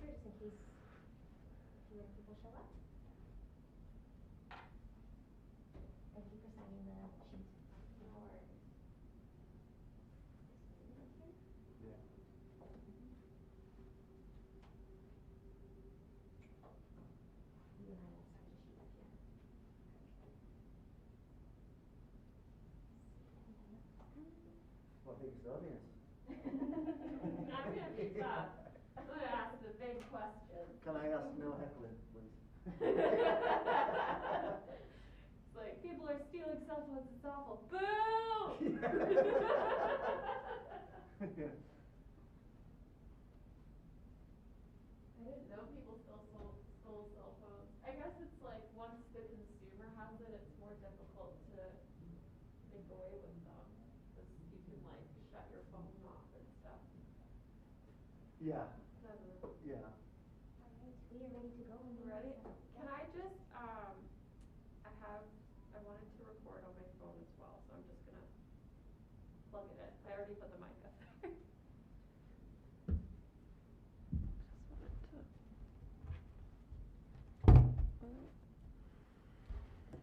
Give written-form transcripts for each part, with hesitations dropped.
register just in case fewer people show up. Thank you for signing the sheet. No worries. Yeah. You and I will start the sheet up here. What biggest audience? I'm gonna be tough. I'm gonna ask the big question. Can I ask no heckling, please? It's like, people are stealing cell phones, it's awful. Boo! Yeah. I didn't know people still stole cell phones. I guess it's like once the consumer has it, it's more difficult to make away with them. Because you can like shut your phone off and stuff. Yeah. Doesn't Yeah. Alright, we are ready to go when you're Ready? ready. Can I just, I wanted to record on my phone as well, so I'm just gonna plug it in. I already put the mic up there.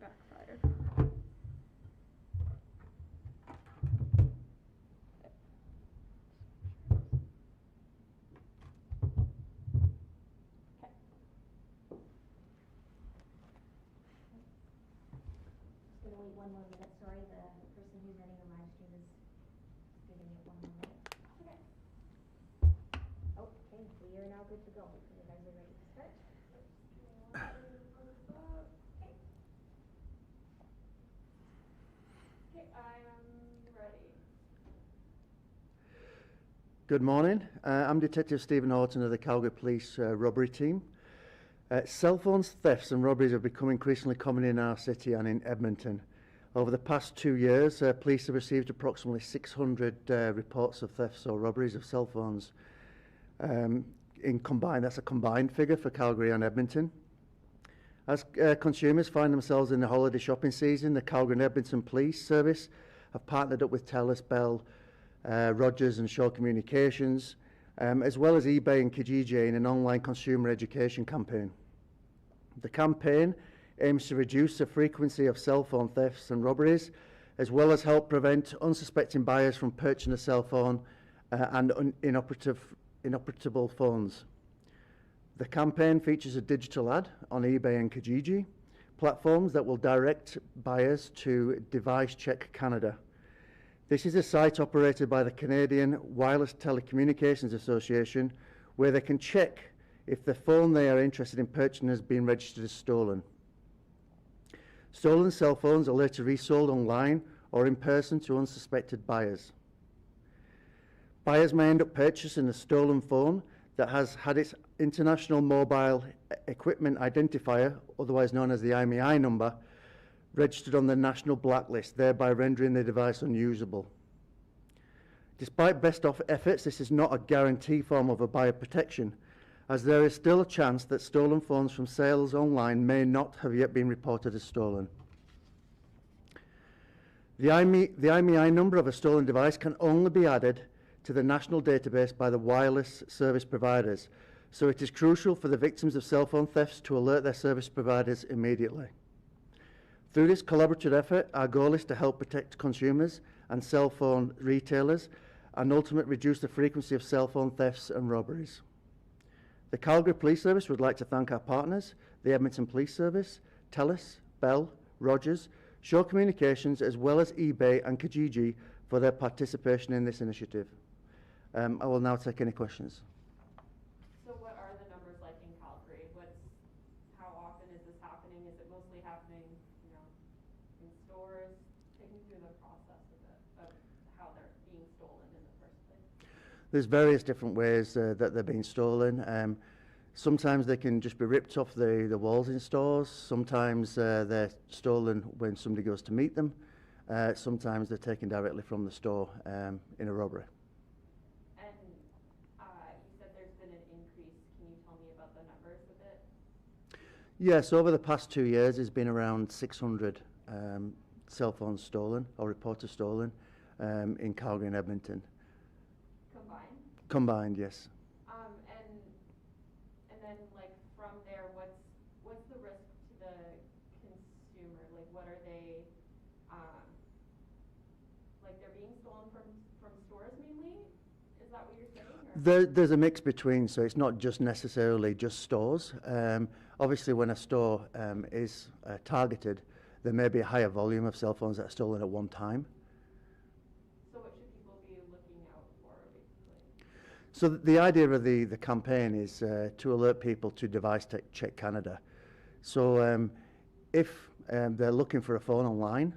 Backfired. Just gonna wait one more minute, sorry, the person who's running the live stream is giving it one more minute. Okay. Okay, we are now good to go. You guys are ready to start? Okay. Okay, I am ready. Good morning. I'm Detective Stephen Horton of the Calgary Police robbery team. Cell phone thefts and robberies have become increasingly common in our city and in Edmonton. Over the past 2 years, police have received approximately 600 reports of thefts or robberies of cell phones. That's a combined figure for Calgary and Edmonton. As consumers find themselves in the holiday shopping season, the Calgary and Edmonton Police Service have partnered up with TELUS, Bell, Rogers and Shaw Communications, as well as eBay and Kijiji in an online consumer education campaign. The campaign aims to reduce the frequency of cell phone thefts and robberies, as well as help prevent unsuspecting buyers from purchasing a cell phone and inoperable phones. The campaign features a digital ad on eBay and Kijiji platforms that will direct buyers to Device Check Canada. This is a site operated by the Canadian Wireless Telecommunications Association, where they can check if the phone they are interested in purchasing has been registered as stolen. Stolen cell phones are later resold online or in person to unsuspected buyers. Buyers may end up purchasing a stolen phone that has had its International Mobile Equipment Identifier, otherwise known as the IMEI number, registered on the national blacklist, thereby rendering the device unusable. Despite best efforts, this is not a guarantee form of a buyer protection, as there is still a chance that stolen phones from sales online may not have yet been reported as stolen. The IMEI number of a stolen device can only be added to the national database by the wireless service providers, so it is crucial for the victims of cell phone thefts to alert their service providers immediately. Through this collaborative effort, our goal is to help protect consumers and cell phone retailers and ultimately reduce the frequency of cell phone thefts and robberies. The Calgary Police Service would like to thank our partners, the Edmonton Police Service, TELUS, Bell, Rogers, Shaw Communications, as well as eBay and Kijiji for their participation in this initiative. I will now take any questions. So what are the numbers like in Calgary? How often is this happening? Is it mostly happening, in stores? Take me through the process of how they're being stolen in the first place. There's various different ways that they're being stolen. Sometimes they can just be ripped off the walls in stores. Sometimes they're stolen when somebody goes to meet them. Sometimes they're taken directly from the store in a robbery. And you said there's been an increase. Can you tell me about the numbers a bit? Yes, over the past 2 years, there's been around 600 cell phones stolen or reported stolen in Calgary and Edmonton. Combined? Combined, yes. And then like from there, what's the risk to the consumer? Like what are they, like they're being stolen from stores mainly? Is that what you're saying? Or? There's a mix between, so it's not just necessarily just stores. Obviously, when a store is targeted, there may be a higher volume of cell phones that are stolen at one time. So what should people be looking out for, basically? So the idea of the campaign is to alert people to Device Check Canada. So if they're looking for a phone online,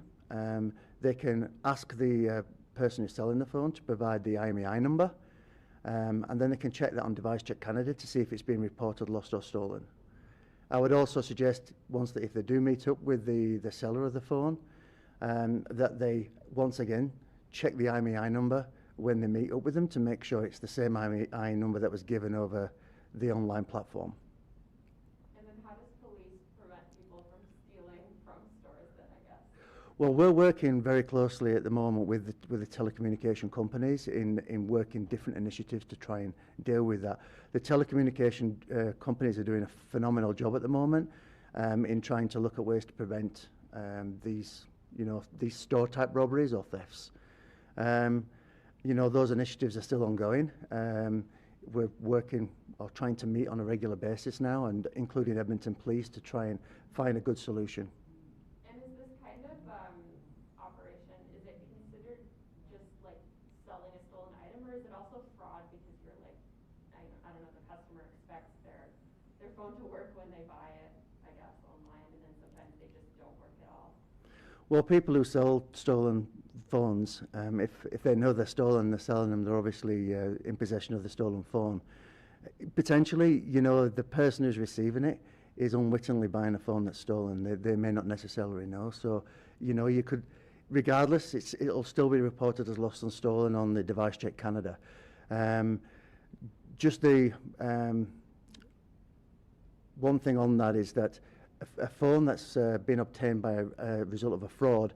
they can ask the person who's selling the phone to provide the IMEI number, and then they can check that on Device Check Canada to see if it's been reported lost or stolen. I would also suggest if they do meet up with the seller of the phone, that they once again check the IMEI number when they meet up with them to make sure it's the same IMEI number that was given over the online platform. And then how does police prevent people from stealing from stores then, I guess? Well, we're working very closely at the moment with the telecommunication companies in working different initiatives to try and deal with that. The telecommunication companies are doing a phenomenal job at the moment in trying to look at ways to prevent these store type robberies or thefts. Those initiatives are still ongoing. We're working or trying to meet on a regular basis now, and including Edmonton Police, to try and find a good solution. And is this kind of operation, is it considered just like selling a stolen item, or is it also fraud because you're like, I don't know, the customer expects their phone to work when they buy it, I guess, online, and then sometimes they just don't work at all? Well, people who sell stolen phones, if they know they're stolen, they're selling them, they're obviously in possession of the stolen phone. Potentially, the person who's receiving it is unwittingly buying a phone that's stolen. They may not necessarily know. So, you could, regardless, it'll still be reported as lost and stolen on the Device Check Canada. Just the one thing on that is that a phone that's been obtained by a result of a fraud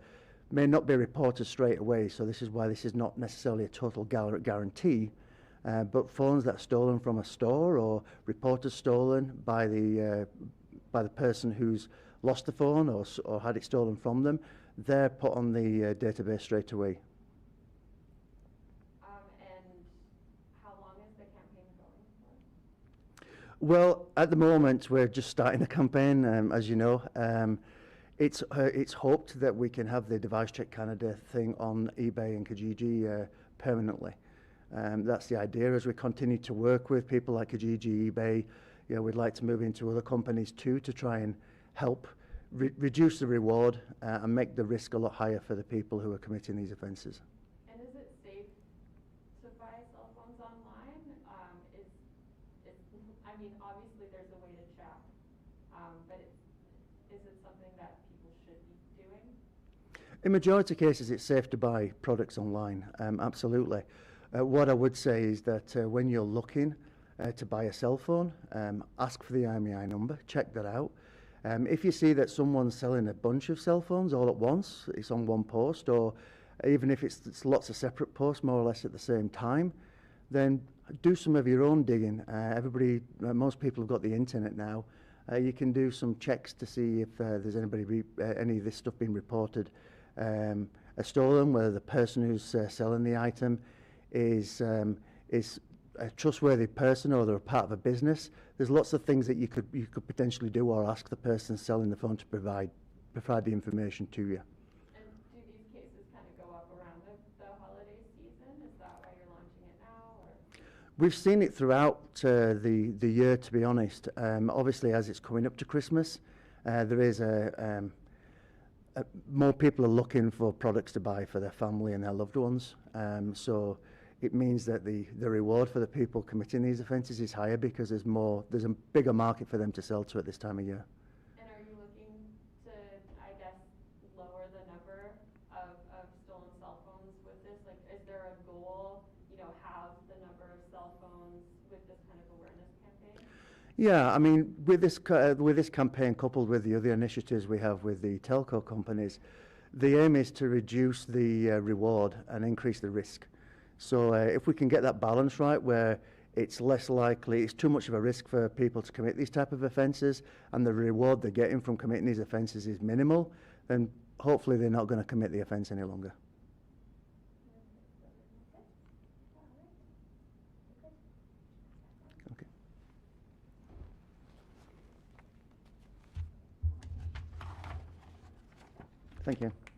may not be reported straight away, so this is why this is not necessarily a total guarantee, but phones that are stolen from a store or reported stolen by the person who's lost the phone or had it stolen from them, they're put on the database straight away. And how long is the campaign going for? Well, at the moment, we're just starting the campaign, as you know. It's hoped that we can have the Device Check Canada thing on eBay and Kijiji permanently. That's the idea. As we continue to work with people like Kijiji, eBay, we'd like to move into other companies too to try and help reduce the reward and make the risk a lot higher for the people who are committing these offences. And is it safe to buy cell phones online? I mean, obviously there's a way to check, but is it something that people should be doing? In majority of cases, it's safe to buy products online, absolutely. What I would say is that when you're looking to buy a cell phone, ask for the IMEI number, check that out. If you see that someone's selling a bunch of cell phones all at once, it's on one post, or even if it's lots of separate posts more or less at the same time, then do some of your own digging. Most people have got the internet now. You can do some checks to see if there's any of this stuff being reported as stolen, whether the person who's selling the item is a trustworthy person or they're a part of a business. There's lots of things that you could potentially do, or ask the person selling the phone to provide the information to you. And do these cases kind of go up around the holiday season? Is that why you're launching it now? Or? We've seen it throughout the year, to be honest. Obviously, as it's coming up to Christmas, there is more people are looking for products to buy for their family and their loved ones. So it means that the reward for the people committing these offences is higher because there's a bigger market for them to sell to at this time of year. And are you looking to, I guess, lower the number of stolen cell phones with this? Like, is there a goal, have the number of cell phones with this kind of awareness campaign? Yeah, I mean, with this campaign coupled with the other initiatives we have with the telco companies, the aim is to reduce the reward and increase the risk. So if we can get that balance right, where it's less likely, it's too much of a risk for people to commit these type of offences, and the reward they're getting from committing these offences is minimal, then hopefully they're not going to commit the offence any longer. Okay. Thank you.